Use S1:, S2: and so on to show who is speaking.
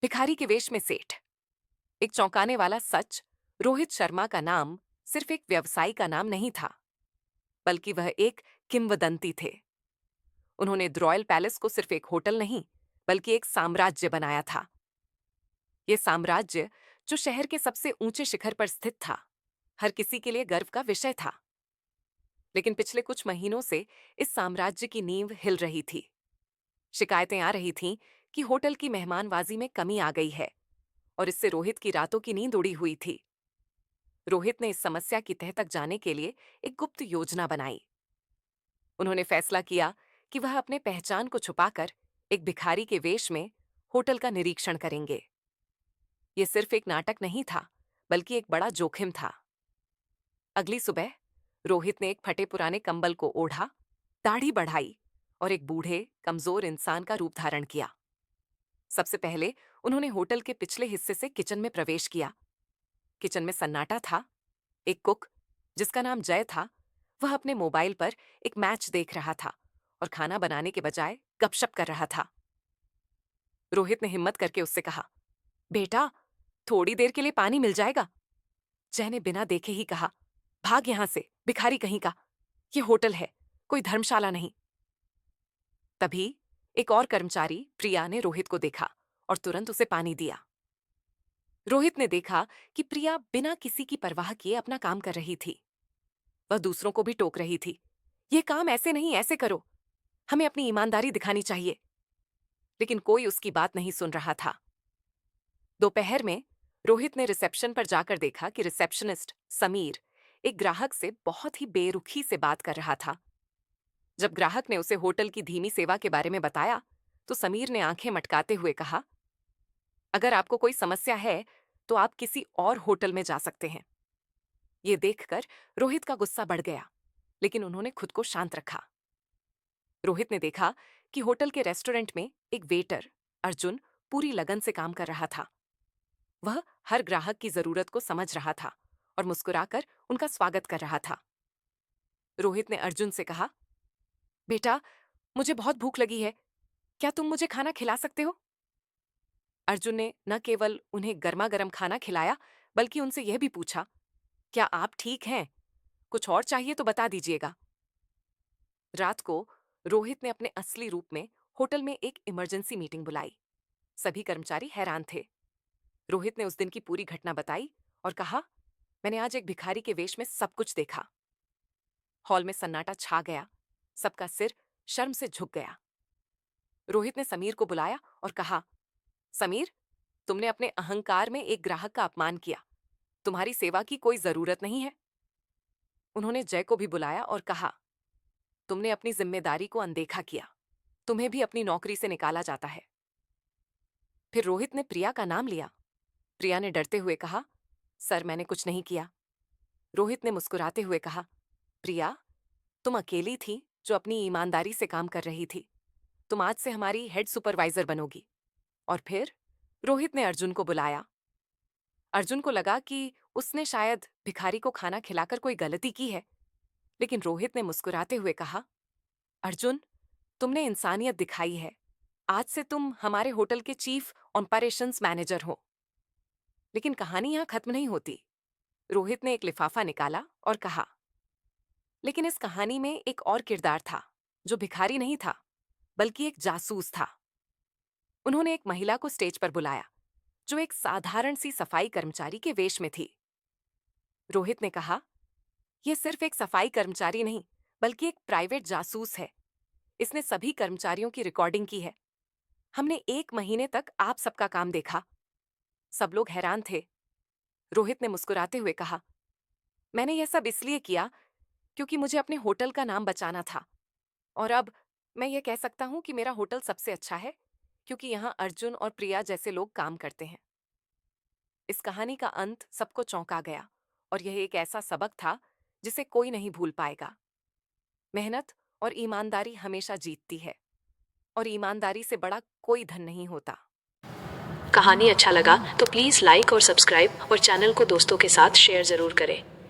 S1: भिखारी के वेश में सेठ। एक चौंकाने वाला सच, रोहित शर्मा का नाम सिर्फ एक व्यवसायी का नाम नहीं था, बल्कि वह एक किंवदंती थे। उन्होंने रॉयल पैलेस को सिर्फ एक होटल नहीं, बल्कि एक साम्राज्य बनाया था। यह साम्राज्य, जो शहर के सबसे ऊंचे शिखर पर स्थित था, हर किसी के लिए गर्व का विषय था। लेकिन पिछले कुछ महीनों से इस साम्राज्य की नींव हिल रही थी। शिकायतें आ रही थीं कि होटल की मेहमानवाजी में कमी आ गई है, और इससे रोहित की रातों की नींद उड़ी हुई थी। रोहित ने इस समस्या की तह तक जाने के लिए एक गुप्त योजना बनाई। उन्होंने फैसला किया कि वह अपने पहचान को छुपाकर एक भिखारी के वेश में होटल का निरीक्षण करेंगे। यह सिर्फ एक नाटक नहीं था, बल्कि एक बड़ा जोखिम था। अगली सुबह रोहित ने एक फटे पुराने कंबल को ओढ़ा, दाढ़ी बढ़ाई और एक बूढ़े, कमजोर इंसान का रूप धारण किया। सबसे पहले उन्होंने होटल के पिछले हिस्से से किचन में प्रवेश किया। किचन में सन्नाटा था। एक कुक, जिसका नाम जय था, वह अपने मोबाइल पर एक मैच देख रहा था और खाना बनाने के बजाय गपशप कर रहा था। रोहित ने हिम्मत करके उससे कहा, बेटा, थोड़ी देर के लिए पानी मिल जाएगा? जय ने बिना देखे ही कहा, भाग यहां से, भिखारी कहीं का। ये होटल है, कोई धर्मशाला नहीं। तभी एक और कर्मचारी, प्रिया, ने रोहित को देखा और तुरंत उसे पानी दिया। रोहित ने देखा कि प्रिया बिना किसी की परवाह किए अपना काम कर रही थी। वह दूसरों को भी टोक रही थी, यह काम ऐसे नहीं, ऐसे करो, हमें अपनी ईमानदारी दिखानी चाहिए। लेकिन कोई उसकी बात नहीं सुन रहा था। दोपहर में रोहित ने रिसेप्शन पर जाकर देखा कि रिसेप्शनिस्ट समीर एक ग्राहक से बहुत ही बेरुखी से बात कर रहा था। जब ग्राहक ने उसे होटल की धीमी सेवा के बारे में बताया, तो समीर ने आंखें मटकाते हुए कहा, अगर आपको कोई समस्या है तो आप किसी और होटल में जा सकते हैं। यह देखकर रोहित का गुस्सा बढ़ गया, लेकिन उन्होंने खुद को शांत रखा। रोहित ने देखा कि होटल के रेस्टोरेंट में एक वेटर, अर्जुन, पूरी लगन से काम कर रहा था। वह हर ग्राहक की जरूरत को समझ रहा था और मुस्कुराकर उनका स्वागत कर रहा था। रोहित ने अर्जुन से कहा, बेटा, मुझे बहुत भूख लगी है, क्या तुम मुझे खाना खिला सकते हो? अर्जुन ने न केवल उन्हें गर्मा गर्म खाना खिलाया, बल्कि उनसे यह भी पूछा, क्या आप ठीक हैं? कुछ और चाहिए तो बता दीजिएगा। रात को रोहित ने अपने असली रूप में होटल में एक इमरजेंसी मीटिंग बुलाई। सभी कर्मचारी हैरान थे। रोहित ने उस दिन की पूरी घटना बताई और कहा, मैंने आज एक भिखारी के वेश में सब कुछ देखा। हॉल में सन्नाटा छा गया। सबका सिर शर्म से झुक गया। रोहित ने समीर को बुलाया और कहा, समीर, तुमने अपने अहंकार में एक ग्राहक का अपमान किया। तुम्हारी सेवा की कोई जरूरत नहीं है। उन्होंने जय को भी बुलाया और कहा, तुमने अपनी जिम्मेदारी को अनदेखा किया। तुम्हें भी अपनी नौकरी से निकाला जाता है। फिर रोहित ने प्रिया का नाम लिया। प्रिया ने डरते हुए कहा, सर, मैंने कुछ नहीं किया। रोहित ने मुस्कुराते हुए कहा, प्रिया, तुम अकेली थी जो अपनी ईमानदारी से काम कर रही थी। तुम आज से हमारी हेड सुपरवाइजर बनोगी। और फिर रोहित ने अर्जुन को बुलाया। अर्जुन को लगा कि उसने शायद भिखारी को खाना खिलाकर कोई गलती की है, लेकिन रोहित ने मुस्कुराते हुए कहा, अर्जुन, तुमने इंसानियत दिखाई है। आज से तुम हमारे होटल के चीफ ऑपरेशंस मैनेजर हो। लेकिन कहानी यहां खत्म नहीं होती। रोहित ने एक लिफाफा निकाला और कहा, लेकिन इस कहानी में एक और किरदार था, जो भिखारी नहीं था, बल्कि एक जासूस था। उन्होंने एक महिला को स्टेज पर बुलाया, जो एक साधारण सी सफाई कर्मचारी के वेश में थी। रोहित ने कहा, यह सिर्फ एक सफाई कर्मचारी नहीं, बल्कि एक प्राइवेट जासूस है। इसने सभी कर्मचारियों की रिकॉर्डिंग की है। हमने 1 महीने तक आप सबका काम देखा। सब लोग हैरान थे। रोहित ने मुस्कुराते हुए कहा, मैंने यह सब इसलिए किया क्योंकि मुझे अपने होटल का नाम बचाना था। और अब मैं यह कह सकता हूं कि मेरा होटल सबसे अच्छा है, क्योंकि यहां अर्जुन और प्रिया जैसे लोग काम करते हैं। इस कहानी का अंत सबको चौंका गया, और यह एक ऐसा सबक था जिसे कोई नहीं भूल पाएगा। मेहनत और ईमानदारी हमेशा जीतती है, और ईमानदारी से बड़ा कोई धन नहीं होता।
S2: कहानी अच्छा लगा तो प्लीज़ लाइक और सब्सक्राइब और चैनल को दोस्तों के साथ शेयर ज़रूर करें।